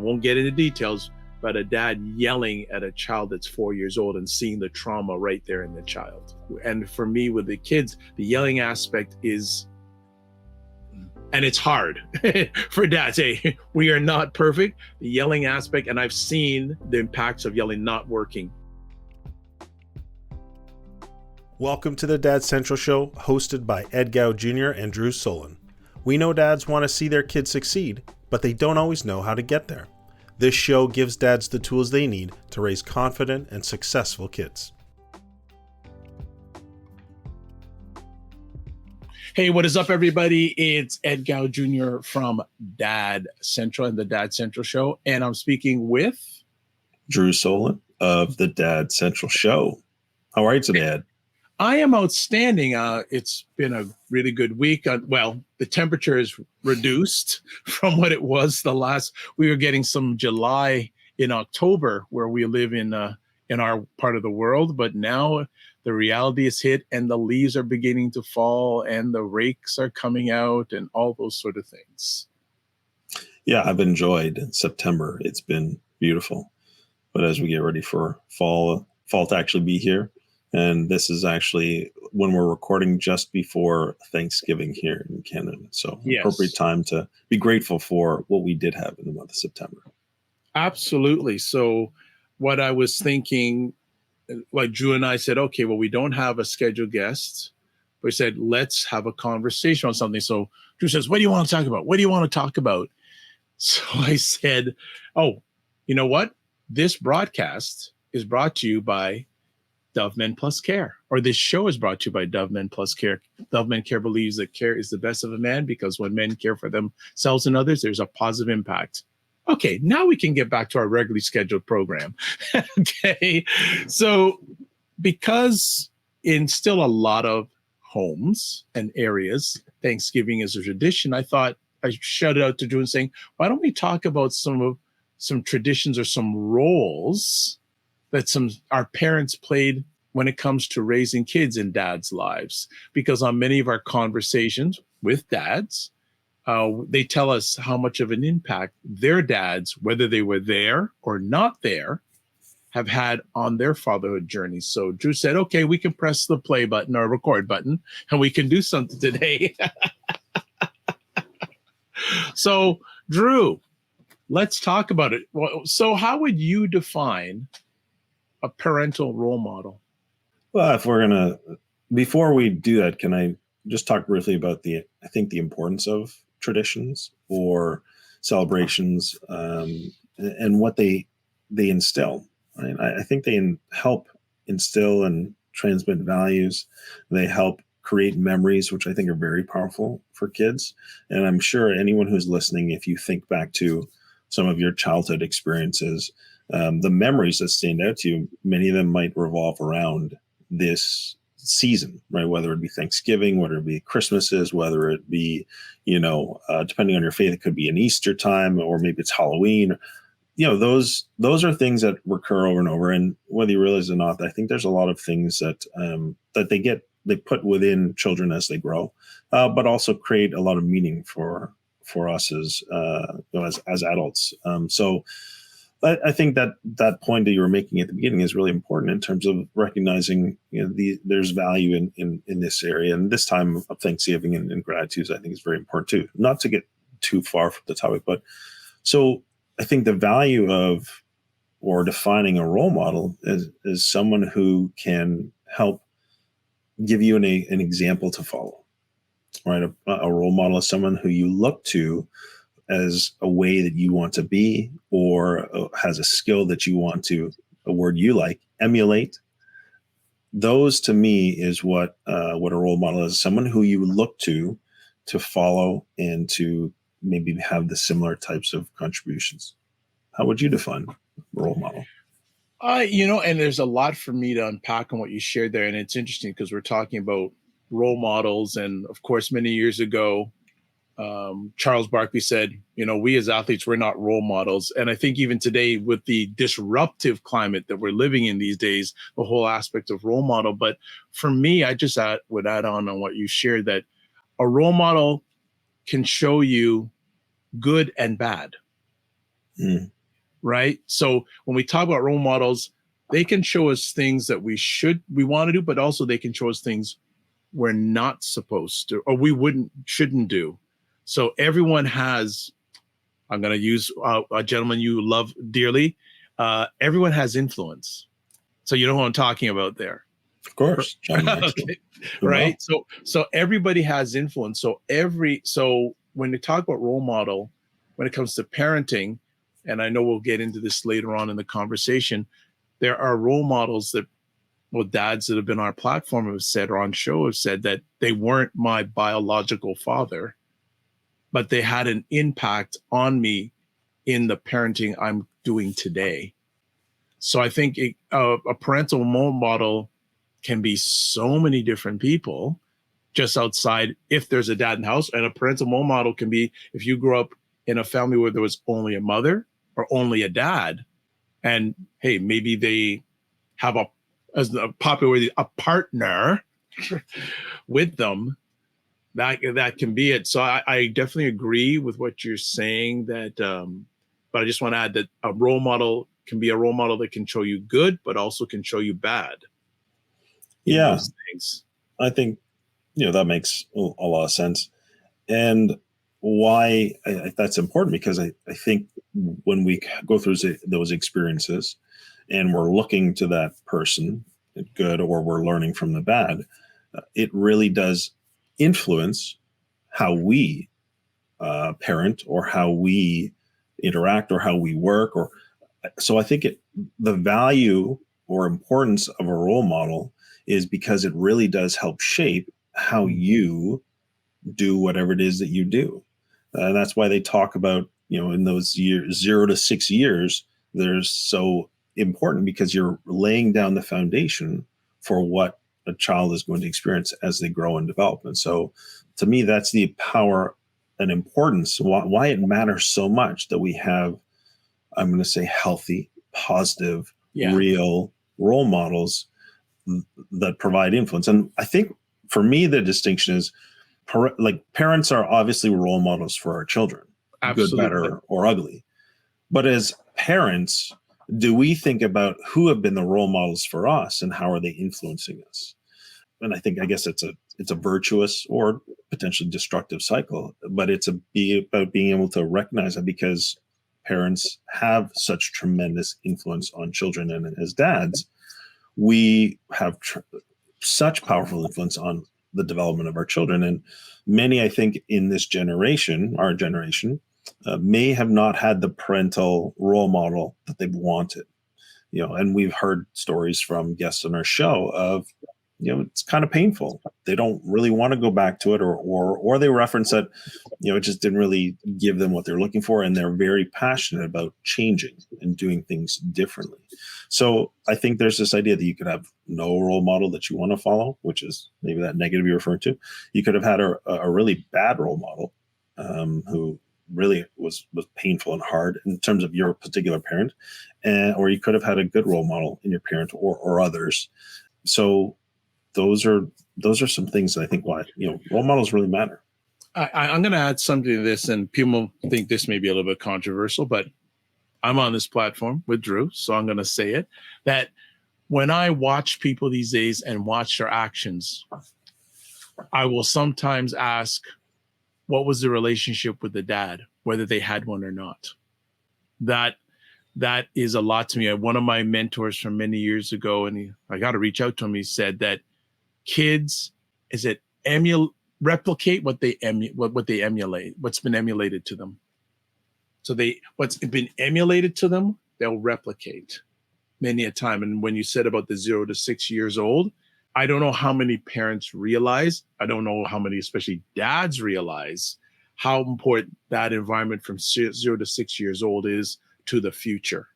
won't get into details, but a dad yelling at a child that's 4 years old and seeing the trauma right there in the child. And for me, with the kids, the yelling aspect is, and it's hard for dads. Hey, we are not perfect. The yelling aspect, and I've seen the impacts of yelling not working. Welcome to the Dad Central Show, hosted by Ed Gough Jr. and Drew Soleyn. We know dads want to see their kids succeed, but they don't always know how to get there. This show gives dads the tools they need to raise confident and successful kids. Hey, what is up, everybody? It's Ed Gough Jr. from Dad Central and the Dad Central Show, and I'm speaking with Drew Soleyn of the Dad Central Show. How are you today, Ed? I am outstanding. It's been a really good week. The temperature is reduced from what it was we were getting some July in October where we live in our part of the world, but now the reality is hit and the leaves are beginning to fall and the rakes are coming out and all those sort of things. Yeah, I've enjoyed September. It's been beautiful. But as we get ready for fall to actually be here, and this is actually when we're recording just before Thanksgiving here in Canada. So yes. Appropriate time to be grateful for what we did have in the month of September. Absolutely. So what I was thinking, like Drew and I said, okay, well, we don't have a scheduled guest. We said, let's have a conversation on something. So Drew says, what do you want to talk about? What do you want to talk about? So I said, oh, you know what? This broadcast is brought to you by Dove Men Plus Care, or this show is brought to you by Dove Men Plus Care. Dove Men Care believes that care is the best of a man because when men care for themselves and others, there's a positive impact. Okay, now we can get back to our regularly scheduled program. Okay, so because in still a lot of homes and areas, Thanksgiving is a tradition, I thought I shout it out to Drew and saying, why don't we talk about some traditions or some roles that our parents played when it comes to raising kids in dads' lives? Because on many of our conversations with dads, they tell us how much of an impact their dads, whether they were there or not there, have had on their fatherhood journey. So Drew said, okay, we can press the play button or record button and we can do something today. So Drew, let's talk about it. So how would you define a parental role model? Well, before we do that, can I just talk briefly about the importance of traditions or celebrations and what they instill. Right? I think they help instill and transmit values. They help create memories, which I think are very powerful for kids. And I'm sure anyone who's listening, if you think back to some of your childhood experiences, the memories that stand out to you, many of them might revolve around this season, right? Whether it be Thanksgiving, whether it be Christmases, whether it be, depending on your faith, it could be an Easter time, or maybe it's Halloween. Those are things that recur over and over. And whether you realize it or not, I think there's a lot of things that they put within children as they grow, but also create a lot of meaning for us as adults. So I think that point that you were making at the beginning is really important in terms of recognizing, there's value in this area, and this time of Thanksgiving and gratitude, I think is very important too. Not to get too far from the topic, but so I think the value of or defining a role model is someone who can help give you an example to follow, right? A role model is someone who you look to as a way that you want to be, or has a skill that you want to, a word you like, emulate. Those to me is what a role model is. Someone who you look to follow and to maybe have the similar types of contributions. How would you define role model? And there's a lot for me to unpack on what you shared there. And it's interesting because we're talking about role models. And of course, many years ago, Charles Barkley said, we as athletes, we're not role models. And I think even today with the disruptive climate that we're living in these days, the whole aspect of role model. But for me, I just would add on what you shared, that a role model can show you good and bad. Mm. right? So when we talk about role models, they can show us things that we want to do, but also they can show us things we're not supposed to, or shouldn't do. So everyone has, I'm going to use a gentleman you love dearly. Everyone has influence. So you know who I'm talking about there. Of course, John Maxwell. Okay. Well, Right. So everybody has influence. So when you talk about role model, when it comes to parenting, and I know we'll get into this later on in the conversation, there are role models that, well, dads that have been on our platform have said, or on show have said, that they weren't my biological father, but they had an impact on me in the parenting I'm doing today. So I think a parental role model can be so many different people just outside, if there's a dad in the house. And a parental role model can be if you grew up in a family where there was only a mother or only a dad, and hey, maybe they have as a popular word, a partner with them. That can be it. So I definitely agree with what you're saying. But I just want to add that a role model can be a role model that can show you good, but also can show you bad. Yeah, those things. I think that makes a lot of sense. And why that's important, because I think when we go through those experiences and we're looking to that person, good, or we're learning from the bad, it really does influence how we parent, or how we interact, or how we work. Or so I think the value or importance of a role model is because it really does help shape how you do whatever it is that you do. And that's why they talk about, in those years, 0 to 6 years, they're so important, because you're laying down the foundation for what a child is going to experience as they grow and develop. And so to me, that's the power and importance, why it matters so much that we have, I'm going to say, healthy, positive, real role models that provide influence. And I think for me, the distinction is, parents are obviously role models for our children, Absolutely. Good, better, or ugly. But as parents, do we think about who have been the role models for us and how are they influencing us? And I guess it's a virtuous or potentially destructive cycle, but it's about being able to recognize that, because parents have such tremendous influence on children, and as dads, we have such powerful influence on the development of our children. And many, I think, in this generation, our generation, may have not had the parental role model that they've wanted. And we've heard stories from guests on our show of, it's kind of painful. They don't really want to go back to it, or they reference that, it just didn't really give them what they're looking for. And they're very passionate about changing and doing things differently. So I think there's this idea that you could have no role model that you want to follow, which is maybe that negative you're referring to. You could have had a really bad role model, who really was painful and hard in terms of your particular parent, or you could have had a good role model in your parent or others. So those are some things that I think why role models really matter. I'm going to add something to this, and people think this may be a little bit controversial, but I'm on this platform with Drew, so I'm going to say it, that when I watch people these days and watch their actions, I will sometimes ask, what was the relationship with the dad, whether they had one or not? That is a lot to me. One of my mentors from many years ago, and I got to reach out to him, he said that kids, replicate what they emulate, what's been emulated to them. So what's been emulated to them, they'll replicate many a time. And when you said about the 0 to 6 years old, I don't know how many parents realize, I don't know how many, especially dads, realize how important that environment from 0 to 6 years old is to the future.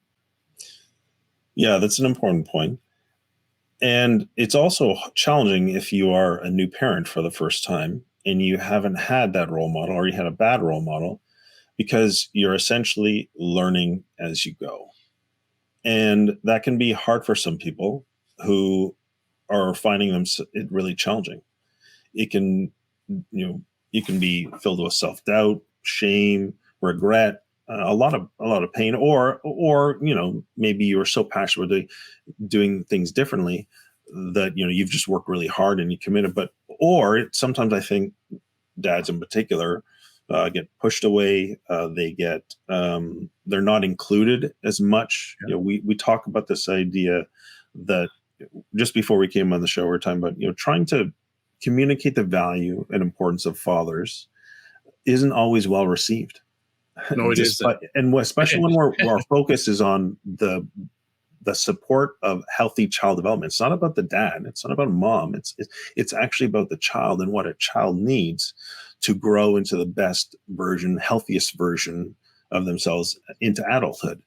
Yeah, that's an important point. And it's also challenging if you are a new parent for the first time and you haven't had that role model, or you had a bad role model, because you're essentially learning as you go. And that can be hard for some people who are finding it really challenging. It can, you can be filled with self-doubt, shame, regret, a lot of pain, or maybe you were so passionate about doing things differently that you've just worked really hard and you committed. But sometimes I think dads in particular get pushed away. They get they're not included as much. Yeah. We talk about this idea that just before we came on the show, we were talking about trying to communicate the value and importance of fathers isn't always well received. No, it isn't. And especially when our focus is on the support of healthy child development. It's not about the dad. It's not about mom. It's actually about the child and what a child needs to grow into the best version, healthiest version of themselves into adulthood.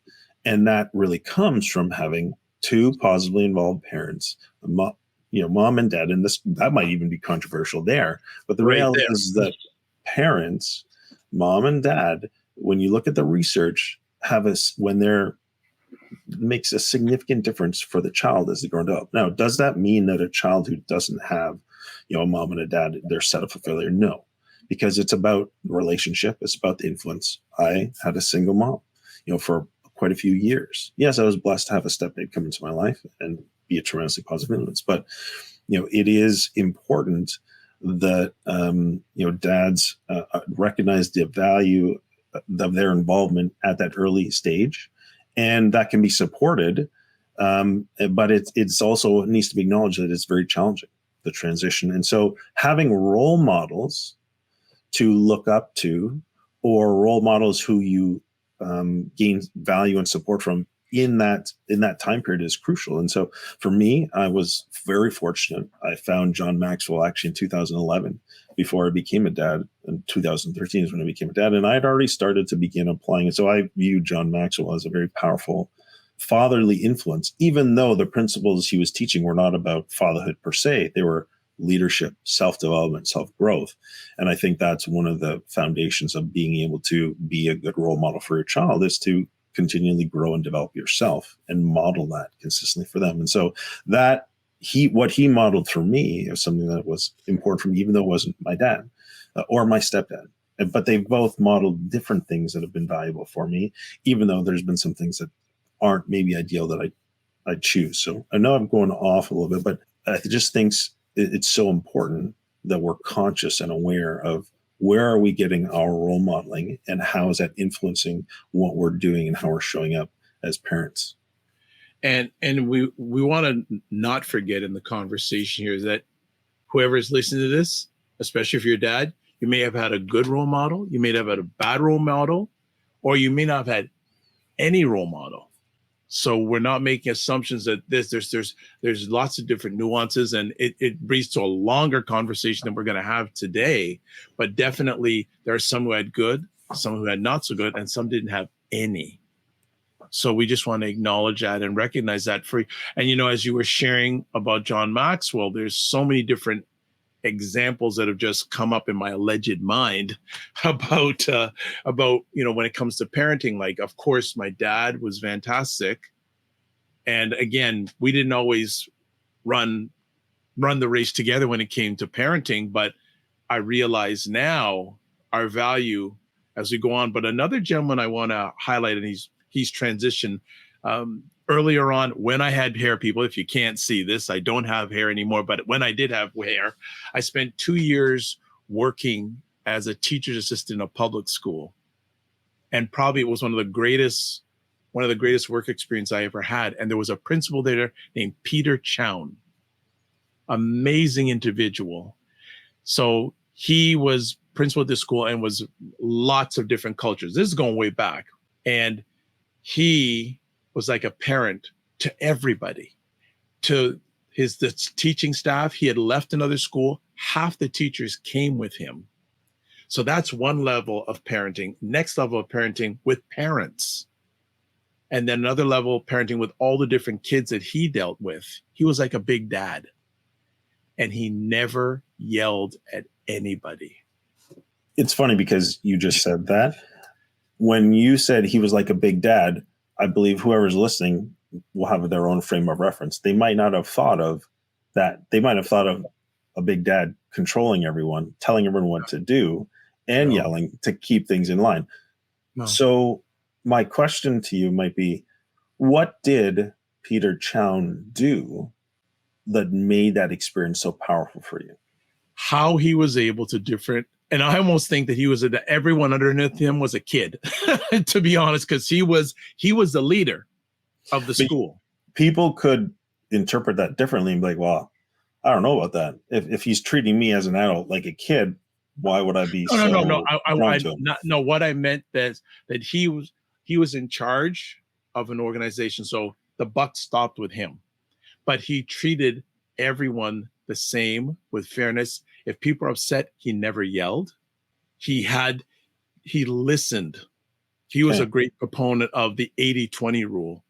And that really comes from having two positively involved parents, mom and dad. And that might even be controversial there. But the reality is that parents, mom and dad, when you look at the research, makes a significant difference for the child as they grow up. Now, does that mean that a child who doesn't have, a mom and a dad, they're set up for failure? No, because it's about relationship. It's about the influence. I had a single mom, for quite a few years. Yes, I was blessed to have a stepdad come into my life and be a tremendously positive influence. But, it is important that, dads recognize the value of their involvement at that early stage. And that can be supported, but it's also, it needs to be acknowledged that it's very challenging, the transition. And so having role models to look up to, or role models who you gain value and support from in that time period is crucial. And so for me, I was very fortunate. I found John Maxwell actually in 2011, before I became a dad. In 2013 is when I became a dad, and I had already started to begin applying it. So I view John Maxwell as a very powerful fatherly influence, even though the principles he was teaching were not about fatherhood per se. They were leadership, self-development, self-growth. And I think that's one of the foundations of being able to be a good role model for your child, is to continually grow and develop yourself and model that consistently for them. And so that what he modeled for me is something that was important for me, even though it wasn't my dad or my stepdad. But they both modeled different things that have been valuable for me, even though there's been some things that aren't maybe ideal that I'd choose. So I know I'm going off a little bit, but I just think it's so important that we're conscious and aware of where are we getting our role modeling and how is that influencing what we're doing and how we're showing up as parents. And we want to not forget in the conversation here is that whoever is listening to this, especially if you're a dad, you may have had a good role model, you may have had a bad role model, or you may not have had any role model. So we're not making assumptions that there's lots of different nuances, and it brings to a longer conversation than we're going to have today. But definitely there are some who had good, some who had not so good, and some didn't have any. So we just want to acknowledge that and recognize that and as you were sharing about John Maxwell, there's so many different examples that have just come up in my alleged mind about when it comes to parenting. Like, of course, my dad was fantastic. And again, we didn't always run the race together when it came to parenting, but I realize now our value as we go on. But another gentleman I want to highlight, and he's transitioned earlier on when I had hair. People, if you can't see this, I don't have hair anymore. But when I did have hair, I spent 2 years working as a teacher's assistant in a public school. And probably it was one of the greatest work experience I ever had. And there was a principal there named Peter Chown, amazing individual. So he was principal at this school and was lots of different cultures. This is going way back. And he was like a parent to everybody, to the teaching staff. He had left another school. Half the teachers came with him. So that's one level of parenting. Next level of parenting with parents. And then another level of parenting with all the different kids that he dealt with. He was like a big dad. And he never yelled at anybody. It's funny because you just said that. When you said he was like a big dad, I believe whoever's listening will have their own frame of reference. They might not have thought of that. They might have thought of a big dad controlling everyone, telling everyone what to do, and yelling to keep things in line. No. So my question to you might be, what did Peter Chown do that made that experience so powerful for you? How he was able to different, and I almost think that everyone underneath him was a kid, to be honest, because he was the leader of the school. People could interpret that differently and be like, well, I don't know about that. If he's treating me as an adult like a kid, why would I be No. drawn to him? No, what I meant that he was in charge of an organization, so the buck stopped with him. But he treated everyone the same with fairness. If people are upset, he never yelled. He listened. He was a great proponent of the 80-20 rule.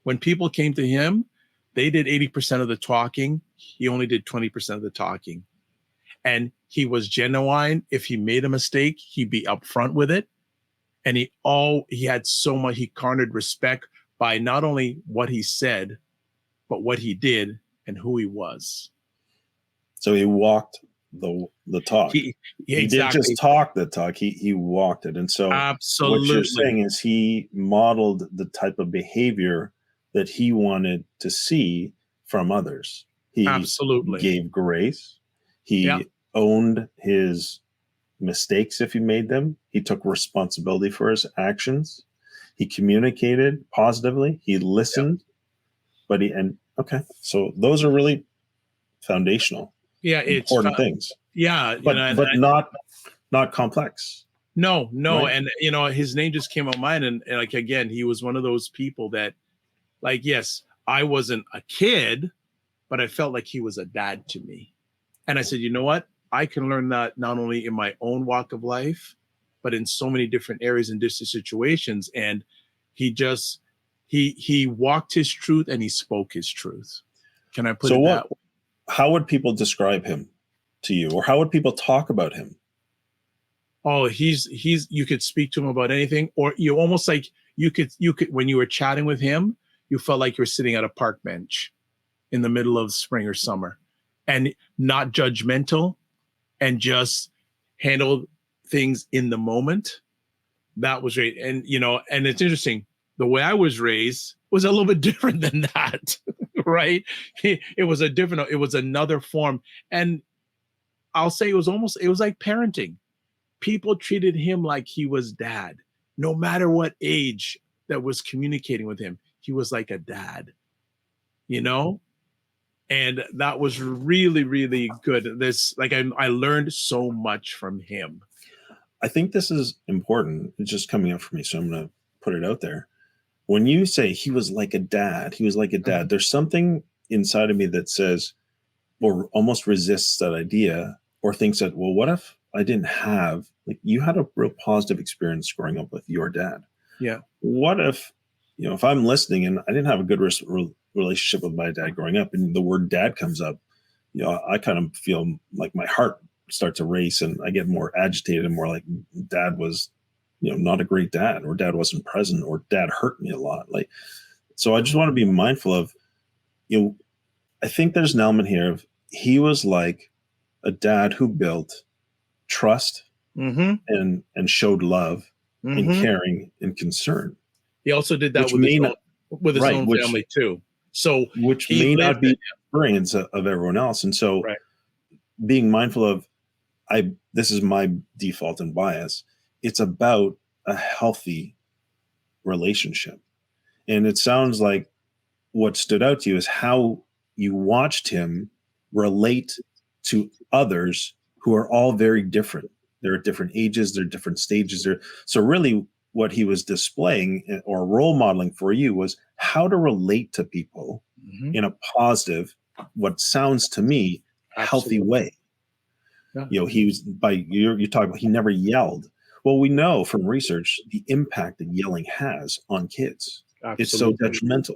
When people came to him, they did 80% of the talking. He only did 20% of the talking. And he was genuine. If he made a mistake, he'd be upfront with it. And he had so much, he garnered respect by not only what he said, but what he did and who he was. So he walked the talk. He didn't just talk the talk. He walked it. And so absolutely, what you're saying is he modeled the type of behavior that he wanted to see from others. He absolutely gave grace. He owned his mistakes if he made them. He took responsibility for his actions. He communicated positively. He listened. But okay. So those are really foundational. Yeah, important things. Yeah, but not complex. No, right? And his name just came on mind, and like again, he was one of those people that, like, yes, I wasn't a kid, but I felt like he was a dad to me. And I said, you know what? I can learn that not only in my own walk of life, but in so many different areas and different situations. And he walked his truth and he spoke his truth. Can I put it that way? How would people describe him to you, or how would people talk about him? Oh, you could speak to him about anything, or you almost like you could when you were chatting with him, you felt like you were sitting at a park bench in the middle of spring or summer, and not judgmental, and just handle things in the moment. That was great. And and it's interesting, the way I was raised was a little bit different than that. Right? It was another form. And I'll say it was like parenting. People treated him like he was dad, no matter what age that was communicating with him. He was like a dad, and that was really, really good. I learned so much from him. I think this is important. It's just coming up for me, so I'm going to put it out there. When you say he was like a dad, Mm-hmm. There's something inside of me that says, or almost resists that idea, or thinks that, well, what if I didn't have, like, you had a real positive experience growing up with your dad? Yeah. What if, if I'm listening and I didn't have a good relationship with my dad growing up, and the word dad comes up, I kind of feel like my heart starts to race and I get more agitated and more like dad was, not a great dad, or dad wasn't present, or dad hurt me a lot. Like, so I just want to be mindful of, I think there's an element here of he was like a dad who built trust mm-hmm. and showed love mm-hmm. and caring and concern. He also did that with his own family too. So which may not be the experience of everyone else. And so being mindful of, this is my default and bias. It's about a healthy relationship. And it sounds like what stood out to you is how you watched him relate to others who are all very different. They're at different ages, they're different stages. So really what he was displaying or role modeling for you was how to relate to people mm-hmm. in a positive, what sounds to me, healthy way. Yeah. He was you talk about, he never yelled. Well, we know from research the impact that yelling has on kids. Absolutely. It's so detrimental.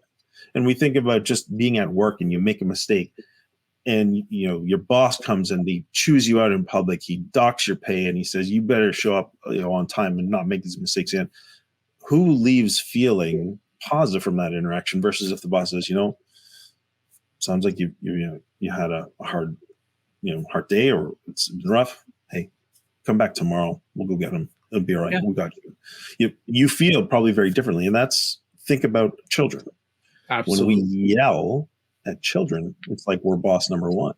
And we think about just being at work and you make a mistake and your boss comes and he chews you out in public, he docks your pay and he says you better show up on time and not make these mistakes again. Who leaves feeling positive from that interaction versus if the boss says, sounds like you had a hard day, or it's been rough. Hey, come back tomorrow. We'll go get him. It'll be all right. Yeah. We got you. You feel probably very differently. And think about children. Absolutely. When we yell at children, it's like we're boss number one.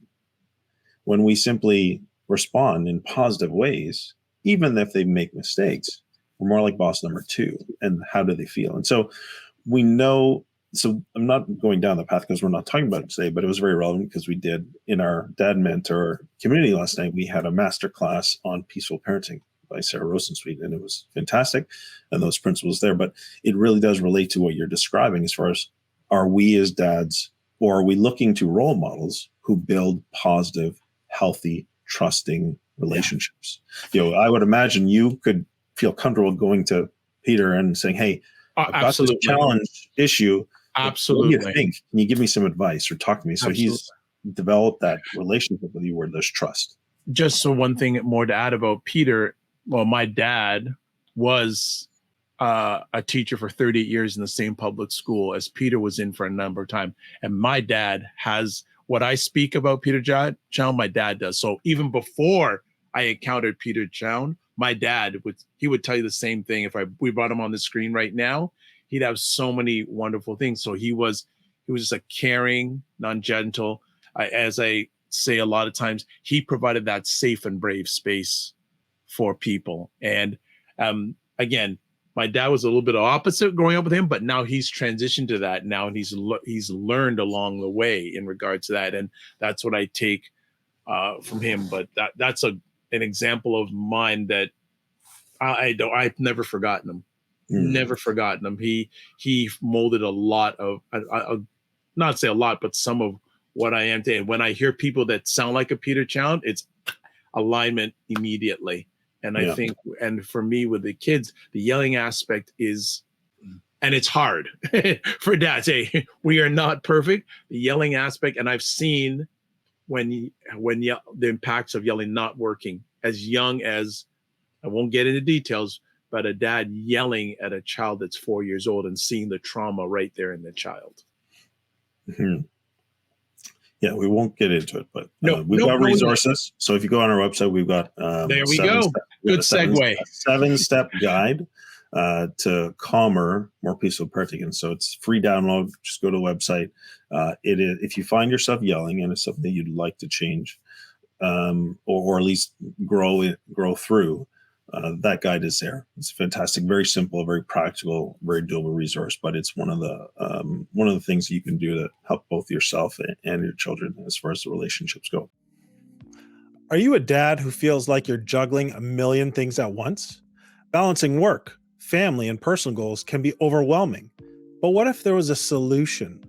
When we simply respond in positive ways, even if they make mistakes, we're more like boss number two. And how do they feel? And so we know. So I'm not going down the path because we're not talking about it today, but it was very relevant because we did in our Dad Mentor community last night. We had a master class on peaceful parenting by Sarah Rosensweet, and it was fantastic. And those principles there, but it really does relate to what you're describing as far as, are we as dads, or are we looking to role models who build positive, healthy, trusting relationships? I would imagine you could feel comfortable going to Peter and saying, hey, I've got this challenge issue. Absolutely. What do you think? Can you give me some advice or talk to me? So he's developed that relationship with you where there's trust. Just so one thing more to add about Peter. Well, my dad was a teacher for 38 years in the same public school as Peter was in for a number of time. And my dad has what I speak about Peter Chown, my dad does. So even before I encountered Peter Chown, my dad would tell you the same thing. If we brought him on the screen right now, he'd have so many wonderful things. So he was just a caring, non-judgmental. As I say a lot of times, he provided that safe and brave space for people. And again, my dad was a little bit opposite growing up with him, but now he's transitioned to that now, and he's learned along the way in regards to that, and that's what I take from him. But that's an example of mine that I've never forgotten him. Never forgotten him. He molded a lot of, not say a lot, but some of what I am today. When I hear people that sound like a Peter Chown, it's alignment immediately. And I think, and for me with the kids, the yelling aspect is, and it's hard for dads. Hey, we are not perfect. The yelling aspect, and I've seen when the impacts of yelling not working as young as, I won't get into details, but a dad yelling at a child that's 4 years old and seeing the trauma right there in the child. Mm-hmm. Yeah, we won't get into it, but we've got resources. So if you go on our website, we've got there we go. Good segue. 7-step guide to calmer, more peaceful parenting. And so it's free download. Just go to the website. It is, if you find yourself yelling and it's something you'd like to change, or at least grow through, that guide is there. It's fantastic, very simple, very practical, very doable resource. But it's one of the things you can do to help both yourself and your children as far as the relationships go. Are you a dad who feels like you're juggling a million things at once? Balancing work, family, and personal goals can be overwhelming. But what if there was a solution?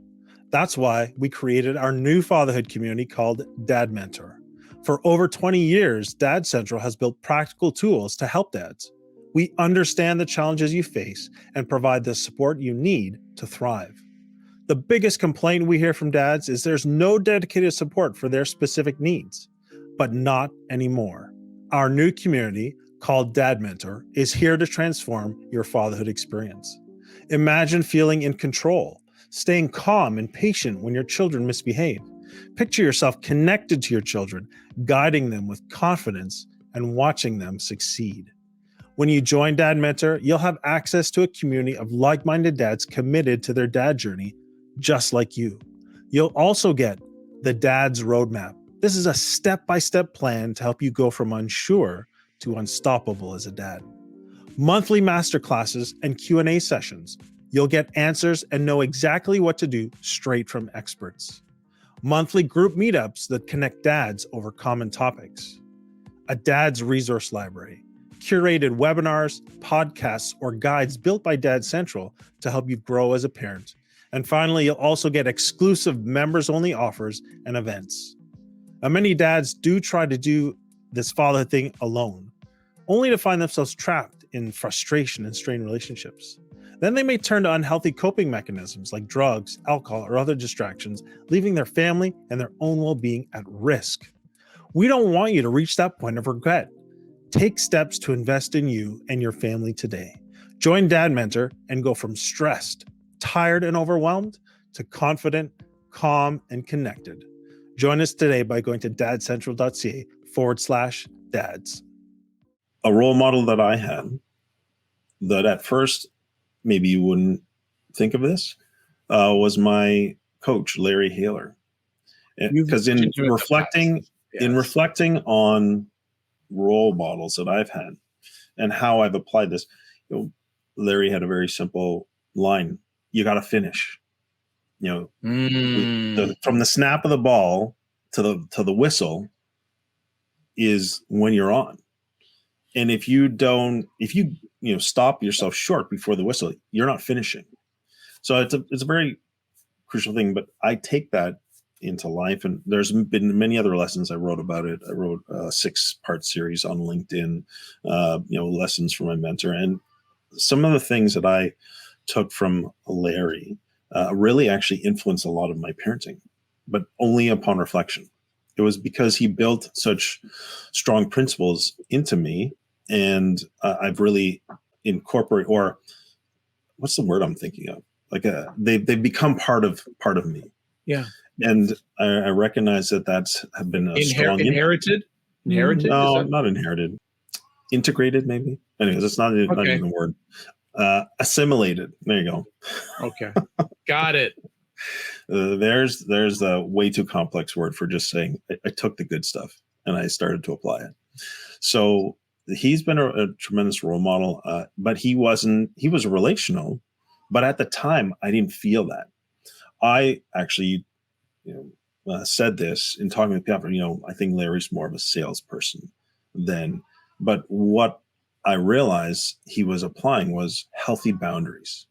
That's why we created our new fatherhood community called Dad Mentor. For over 20 years, Dad Central has built practical tools to help dads. We understand the challenges you face and provide the support you need to thrive. The biggest complaint we hear from dads is there's no dedicated support for their specific needs. But not anymore. Our new community, called Dad Mentor, is here to transform your fatherhood experience. Imagine feeling in control, staying calm and patient when your children misbehave. Picture yourself connected to your children, guiding them with confidence and watching them succeed. When you join Dad Mentor, you'll have access to a community of like-minded dads committed to their dad journey, just like you. You'll also get the Dad's Roadmap. This is a step-by-step plan to help you go from unsure to unstoppable as a dad. Monthly masterclasses and Q&A sessions. You'll get answers and know exactly what to do straight from experts. Monthly group meetups that connect dads over common topics. A dad's resource library. Curated webinars, podcasts, or guides built by Dad Central to help you grow as a parent. And finally, you'll also get exclusive members-only offers and events. Now, many dads do try to do this fatherhood thing alone, only to find themselves trapped in frustration and strained relationships. Then they may turn to unhealthy coping mechanisms like drugs, alcohol, or other distractions, leaving their family and their own well-being at risk. We don't want you to reach that point of regret. Take steps to invest in you and your family today. Join Dad Mentor and go from stressed, tired, and overwhelmed to confident, calm, and connected. Join us today by going to dadcentral.ca/dads. a role model that I had that at first maybe you wouldn't think of this was my coach, Larry Haler. You've Because mentioned him in the past. in Yes. reflecting on role models that I've had and how I've applied this, Larry had a very simple line: "You got to finish." From the snap of the ball to the whistle is when you're on. And if you stop yourself short before the whistle, you're not finishing. So it's a very crucial thing. But I take that into life, and there's been many other lessons. I wrote about it. I wrote a 6-part series on LinkedIn, lessons from my mentor, and some of the things that I took from Larry really actually influenced a lot of my parenting, but only upon reflection. It was because he built such strong principles into me, and I've really incorporated, or what's the word I'm thinking of? Like they've become part of me. Yeah. And I recognize that that's been a strong inherited. Inherited? No, not inherited. Integrated, maybe. Anyways, it's not even a word. Assimilated. There you go. Okay, got it. There's a way too complex word for just saying I took the good stuff and I started to apply it. So he's been a tremendous role model, but he was relational. But at the time, I didn't feel that. I actually, said this in talking with people. I think Larry's more of a salesperson but what I realized he was applying was healthy boundaries.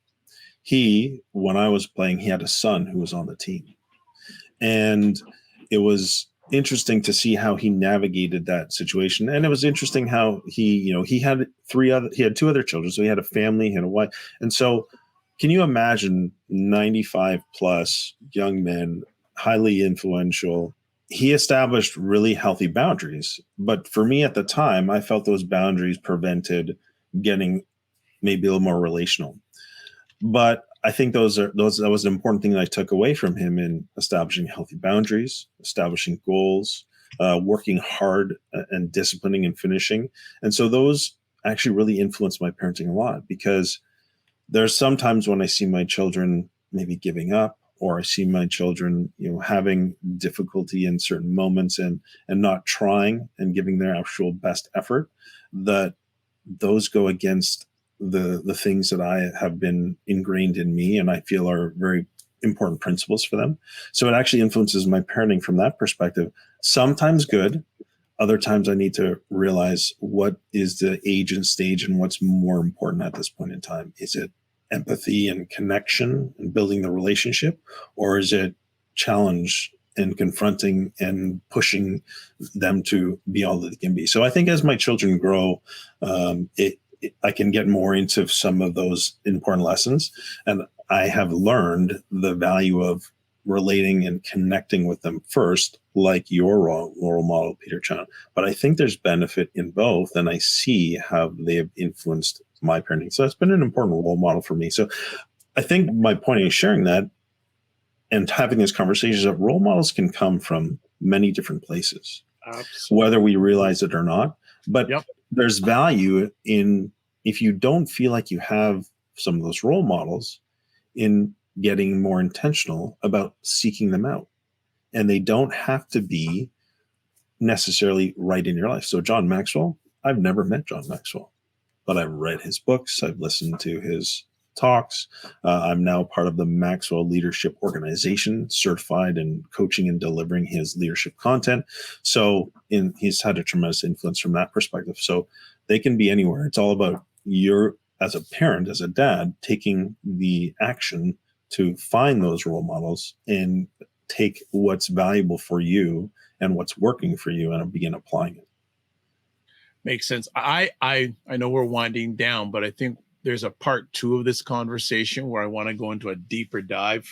When I was playing, he had a son who was on the team. And it was interesting to see how he navigated that situation. And it was interesting how he had 2 other children. So he had a family, he had a wife. And so can you imagine 95 plus young men, highly influential? He established really healthy boundaries. But for me at the time, I felt those boundaries prevented getting maybe a little more relational. But I think that was an important thing that I took away from him in establishing healthy boundaries, establishing goals, working hard and disciplining and finishing. And so those actually really influenced my parenting a lot, because there's sometimes when I see my children maybe giving up, or I see my children, having difficulty in certain moments and not trying and giving their actual best effort, that those go against the things that I have been ingrained in me and I feel are very important principles for them. So it actually influences my parenting from that perspective. Sometimes good, other times I need to realize what is the age and stage and what's more important at this point in time. Is it empathy and connection and building the relationship, or is it challenge and confronting and pushing them to be all that they can be? So I think as my children grow, I can get more into some of those important lessons. And I have learned the value of relating and connecting with them first, like your role model, Peter Chan. But I think there's benefit in both, and I see how they have influenced my parenting. So it's been an important role model for me. So I think my point in sharing that and having these conversations is that role models can come from many different places, Absolutely. Whether we realize it or not. But Yep. There's value in, if you don't feel like you have some of those role models, in getting more intentional about seeking them out. And they don't have to be necessarily right in your life. So John Maxwell, I've never met John Maxwell, but I've read his books. I've listened to his talks. I'm now part of the Maxwell Leadership Organization, certified in coaching and delivering his leadership content. So he's had a tremendous influence from that perspective. So they can be anywhere. It's all about your, as a parent, as a dad, taking the action to find those role models and take what's valuable for you and what's working for you and begin applying it. Makes sense. I know we're winding down, but I think there's a part 2 of this conversation where I want to go into a deeper dive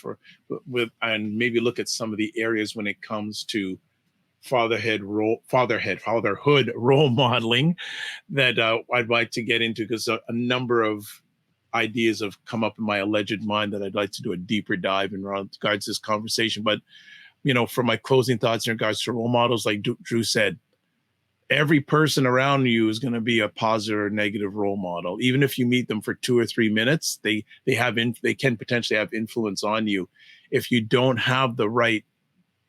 and maybe look at some of the areas when it comes to fatherhood role modeling that I'd like to get into, because a number of ideas have come up in my alleged mind that I'd like to do a deeper dive in regards to this conversation. But for my closing thoughts in regards to role models, like Drew said, every person around you is going to be a positive or negative role model. Even if you meet them for 2 or 3 minutes, they can potentially have influence on you. If you don't have the right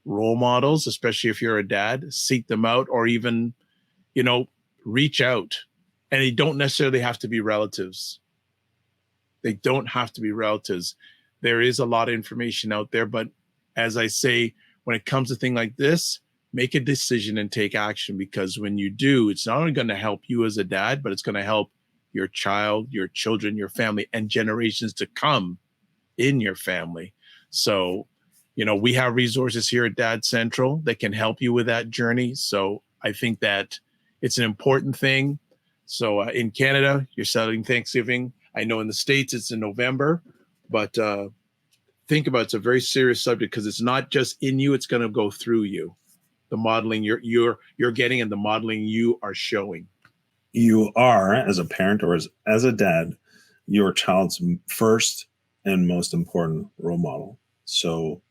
role models, especially if you're a dad, seek them out, or even, reach out. And they don't necessarily have to be relatives. They don't have to be relatives. There is a lot of information out there, but as I say, when it comes to things like this, make a decision and take action, because when you do, it's not only going to help you as a dad, but it's going to help your child, your children, your family, and generations to come in your family. So, we have resources here at Dad Central that can help you with that journey. So I think that it's an important thing. So in Canada, you're celebrating Thanksgiving. I know in the States it's in November, but think about it's a very serious subject, because it's not just in you, it's going to go through you. The modeling you're getting and the modeling you are showing. You are, as a parent or as a dad, your child's first and most important role model. So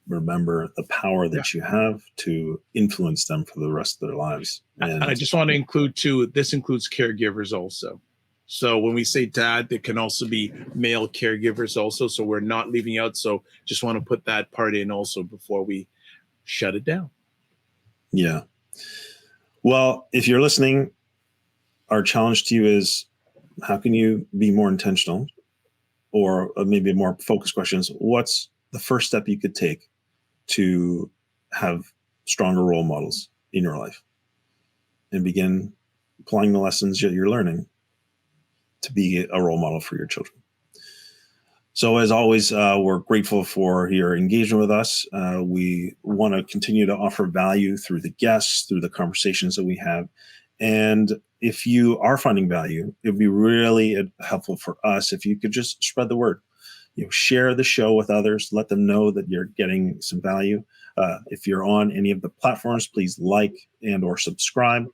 remember the power that you have to influence them for the rest of their lives. And I just want to include too, this includes caregivers also. So when we say dad, there can also be male caregivers also. So we're not leaving out. So just want to put that part in also before we shut it down. Yeah. Well, if you're listening, our challenge to you is, how can you be more intentional? Or maybe a more focused question is, what's the first step you could take to have stronger role models in your life and begin applying the lessons that you're learning to be a role model for your children? So as always, we're grateful for your engagement with us. We want to continue to offer value through the guests, through the conversations that we have. And if you are finding value, it would be really helpful for us if you could just spread the word. Share the show with others. Let them know that you're getting some value. If you're on any of the platforms, please like and or subscribe.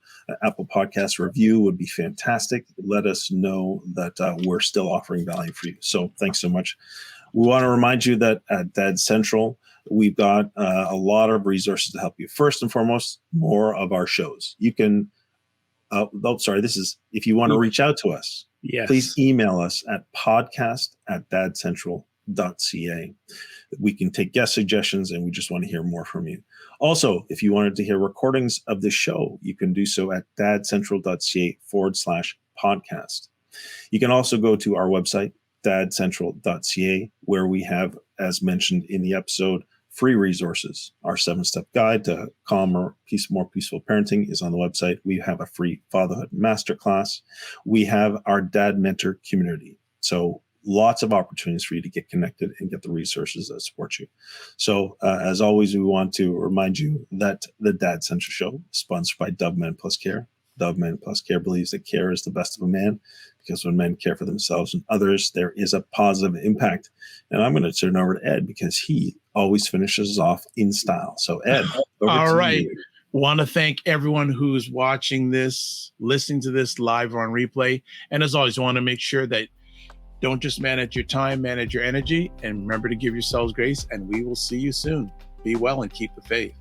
Apple Podcast review would be fantastic. Let us know that we're still offering value for you. So thanks so much. We want to remind you that at Dad Central, we've got a lot of resources to help you. First and foremost, more of our shows. You can, if you want to reach out to us, yes, please email us at podcast@dadcentral.ca. We can take guest suggestions, and we just want to hear more from you. Also, if you wanted to hear recordings of the show, you can do so at dadcentral.ca/podcast. You can also go to our website, dadcentral.ca, where we have, as mentioned in the episode, free resources. Our 7-step guide to calmer, more peaceful parenting is on the website. We have a free fatherhood masterclass. We have our dad mentor community. So lots of opportunities for you to get connected and get the resources that support you. So as always, we want to remind you that the Dad Central Show is sponsored by Dove Men Plus Care. Dove Men Plus Care believes that care is the best of a man, because when men care for themselves and others, there is a positive impact. And I'm going to turn over to Ed, because he always finishes off in style. So Ed, all right. Want to thank everyone who's watching this, listening to this live or on replay. And as always, want to make sure that don't just manage your time, manage your energy, and remember to give yourselves grace. And we will see you soon. Be well and keep the faith.